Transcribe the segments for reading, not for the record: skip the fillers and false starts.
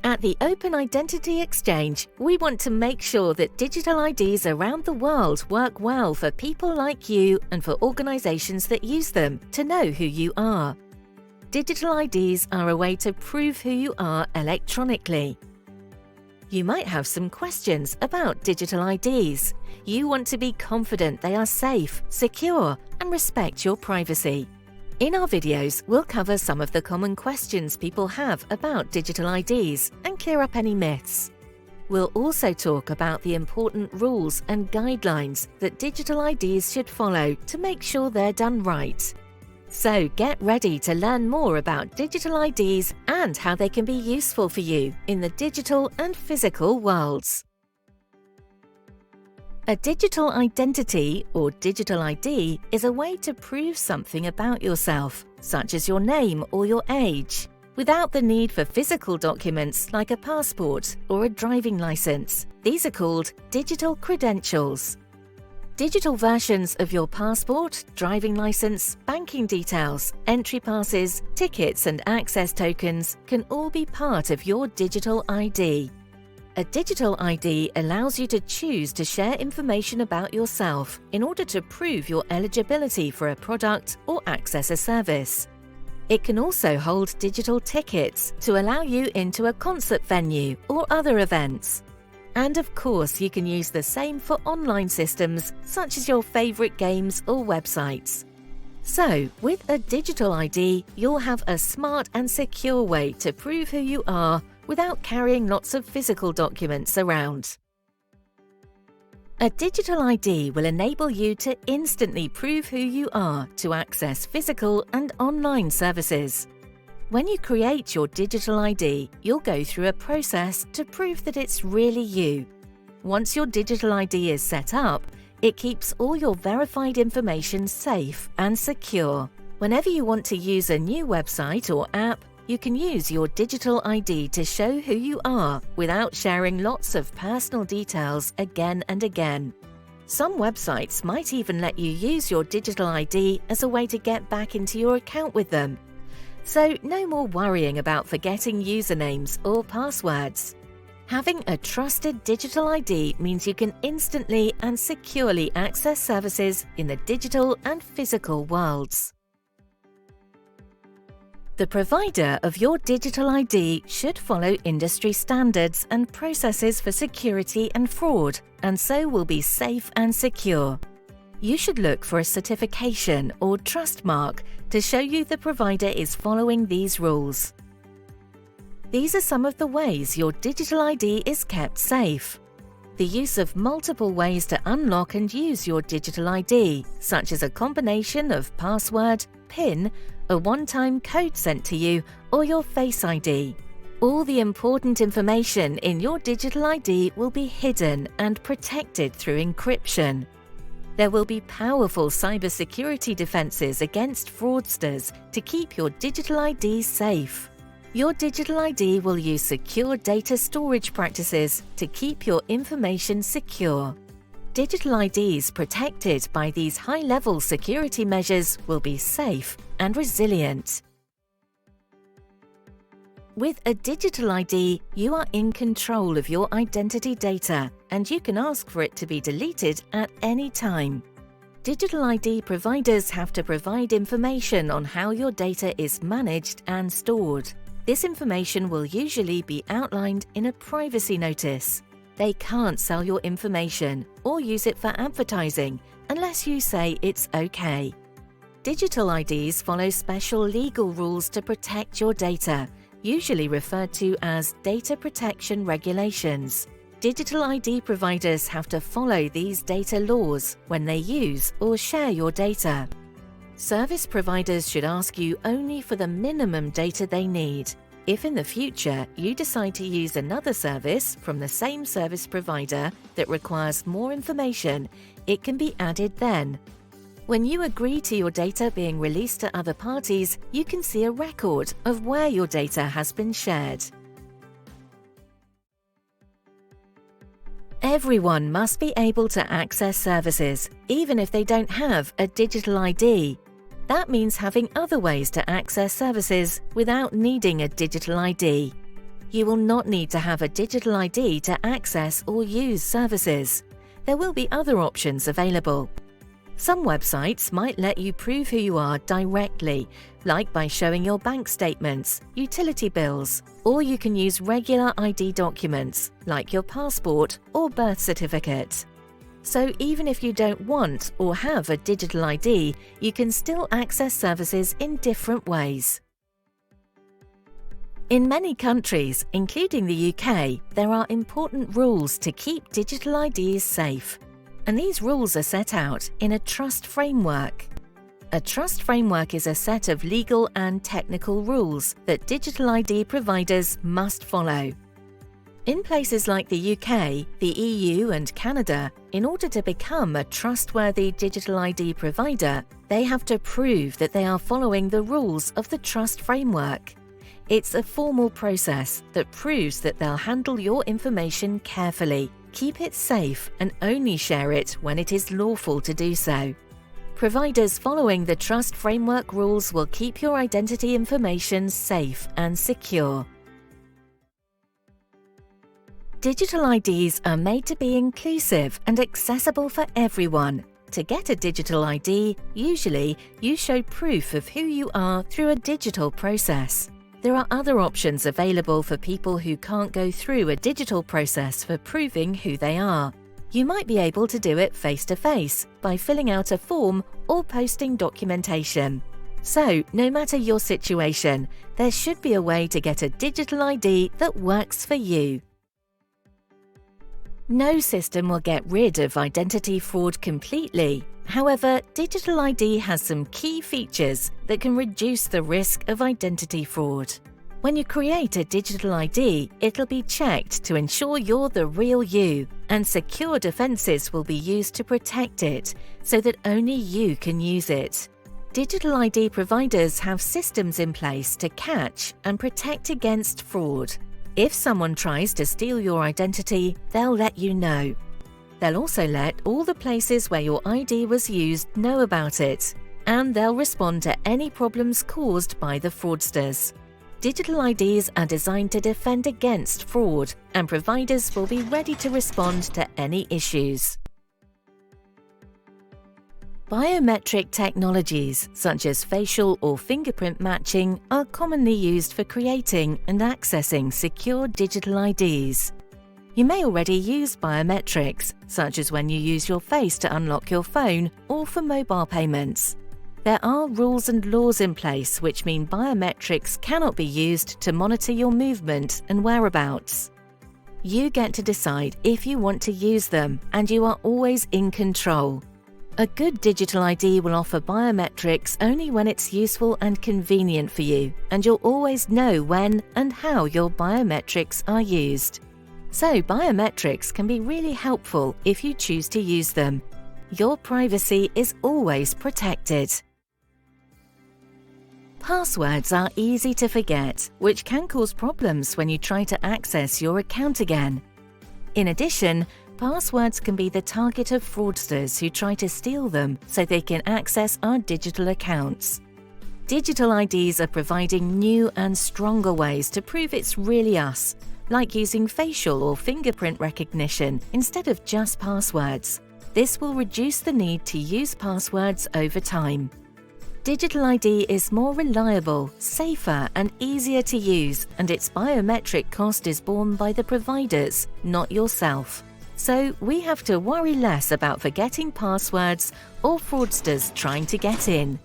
At the Open Identity Exchange, we want to make sure that digital IDs around the world work well for people like you and for organizations that use them to know who you are. Digital IDs are a way to prove who you are electronically. You might have some questions about digital IDs. You want to be confident they are safe, secure, and respect your privacy. In our videos, we'll cover some of the common questions people have about digital IDs and clear up any myths. We'll also talk about the important rules and guidelines that digital IDs should follow to make sure they're done right. So get ready to learn more about digital IDs and how they can be useful for you in the digital and physical worlds. A digital identity, or digital ID, is a way to prove something about yourself, such as your name or your age, without the need for physical documents like a passport or a driving license. These are called digital credentials. Digital versions of your passport, driving license, banking details, entry passes, tickets and access tokens can all be part of your digital ID. A digital ID allows you to choose to share information about yourself in order to prove your eligibility for a product or access a service. It can also hold digital tickets to allow you into a concert venue or other events. And of course, you can use the same for online systems such as your favorite games or websites. So, with a digital ID, you'll have a smart and secure way to prove who you are without carrying lots of physical documents around. A digital ID will enable you to instantly prove who you are to access physical and online services. When you create your digital ID, you'll go through a process to prove that it's really you. Once your digital ID is set up, it keeps all your verified information safe and secure. Whenever you want to use a new website or app, you can use your digital ID to show who you are without sharing lots of personal details again and again. Some websites might even let you use your digital ID as a way to get back into your account with them. So no more worrying about forgetting usernames or passwords. Having a trusted digital ID means you can instantly and securely access services in the digital and physical worlds. The provider of your digital ID should follow industry standards and processes for security and fraud, and so will be safe and secure. You should look for a certification or trust mark to show you the provider is following these rules. These are some of the ways your digital ID is kept safe. The use of multiple ways to unlock and use your digital ID, such as a combination of password, PIN, a one-time code sent to you, or your Face ID. All the important information in your digital ID will be hidden and protected through encryption. There will be powerful cybersecurity defenses against fraudsters to keep your digital ID safe. Your digital ID will use secure data storage practices to keep your information secure. Digital IDs protected by these high-level security measures will be safe and resilient. With a digital ID, you are in control of your identity data, and you can ask for it to be deleted at any time. Digital ID providers have to provide information on how your data is managed and stored. This information will usually be outlined in a privacy notice. They can't sell your information or use it for advertising unless you say it's okay. Digital IDs follow special legal rules to protect your data, usually referred to as data protection regulations. Digital ID providers have to follow these data laws when they use or share your data. Service providers should ask you only for the minimum data they need. If in the future you decide to use another service from the same service provider that requires more information, it can be added then. When you agree to your data being released to other parties, you can see a record of where your data has been shared. Everyone must be able to access services, even if they don't have a digital ID. That means having other ways to access services without needing a digital ID. You will not need to have a digital ID to access or use services. There will be other options available. Some websites might let you prove who you are directly, like by showing your bank statements, utility bills, or you can use regular ID documents, like your passport or birth certificate. So even if you don't want or have a digital ID, you can still access services in different ways. In many countries, including the UK, there are important rules to keep digital IDs safe. And these rules are set out in a trust framework. A trust framework is a set of legal and technical rules that digital ID providers must follow. In places like the UK, the EU and Canada, in order to become a trustworthy digital ID provider, they have to prove that they are following the rules of the trust framework. It's a formal process that proves that they'll handle your information carefully, keep it safe, and only share it when it is lawful to do so. Providers following the trust framework rules will keep your identity information safe and secure. Digital IDs are made to be inclusive and accessible for everyone. To get a digital ID, usually you show proof of who you are through a digital process. There are other options available for people who can't go through a digital process for proving who they are. You might be able to do it face-to-face by filling out a form or posting documentation. So, no matter your situation, there should be a way to get a digital ID that works for you. No system will get rid of identity fraud completely. However, digital ID has some key features that can reduce the risk of identity fraud. When you create a digital ID, it'll be checked to ensure you're the real you, and secure defenses will be used to protect it so that only you can use it. Digital ID providers have systems in place to catch and protect against fraud. If someone tries to steal your identity, they'll let you know. They'll also let all the places where your ID was used know about it, and they'll respond to any problems caused by the fraudsters. Digital IDs are designed to defend against fraud, and providers will be ready to respond to any issues. Biometric technologies, such as facial or fingerprint matching, are commonly used for creating and accessing secure digital IDs. You may already use biometrics, such as when you use your face to unlock your phone or for mobile payments. There are rules and laws in place which mean biometrics cannot be used to monitor your movement and whereabouts. You get to decide if you want to use them, and you are always in control. A good digital ID will offer biometrics only when it's useful and convenient for you, and you'll always know when and how your biometrics are used. So biometrics can be really helpful if you choose to use them. Your privacy is always protected. Passwords are easy to forget, which can cause problems when you try to access your account again. In addition, passwords can be the target of fraudsters who try to steal them so they can access our digital accounts. Digital IDs are providing new and stronger ways to prove it's really us, like using facial or fingerprint recognition instead of just passwords. This will reduce the need to use passwords over time. Digital ID is more reliable, safer, and easier to use, and its biometric cost is borne by the providers, not yourself. So we have to worry less about forgetting passwords or fraudsters trying to get in.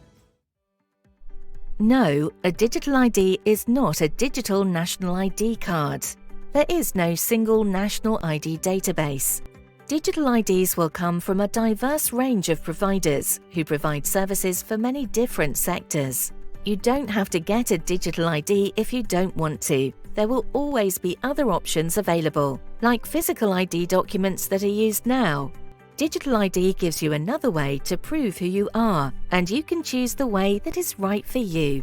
No, a digital ID is not a digital national ID card. There is no single national ID database. Digital IDs will come from a diverse range of providers who provide services for many different sectors. You don't have to get a digital ID if you don't want to. There will always be other options available, like physical ID documents that are used now. Digital ID gives you another way to prove who you are, and you can choose the way that is right for you.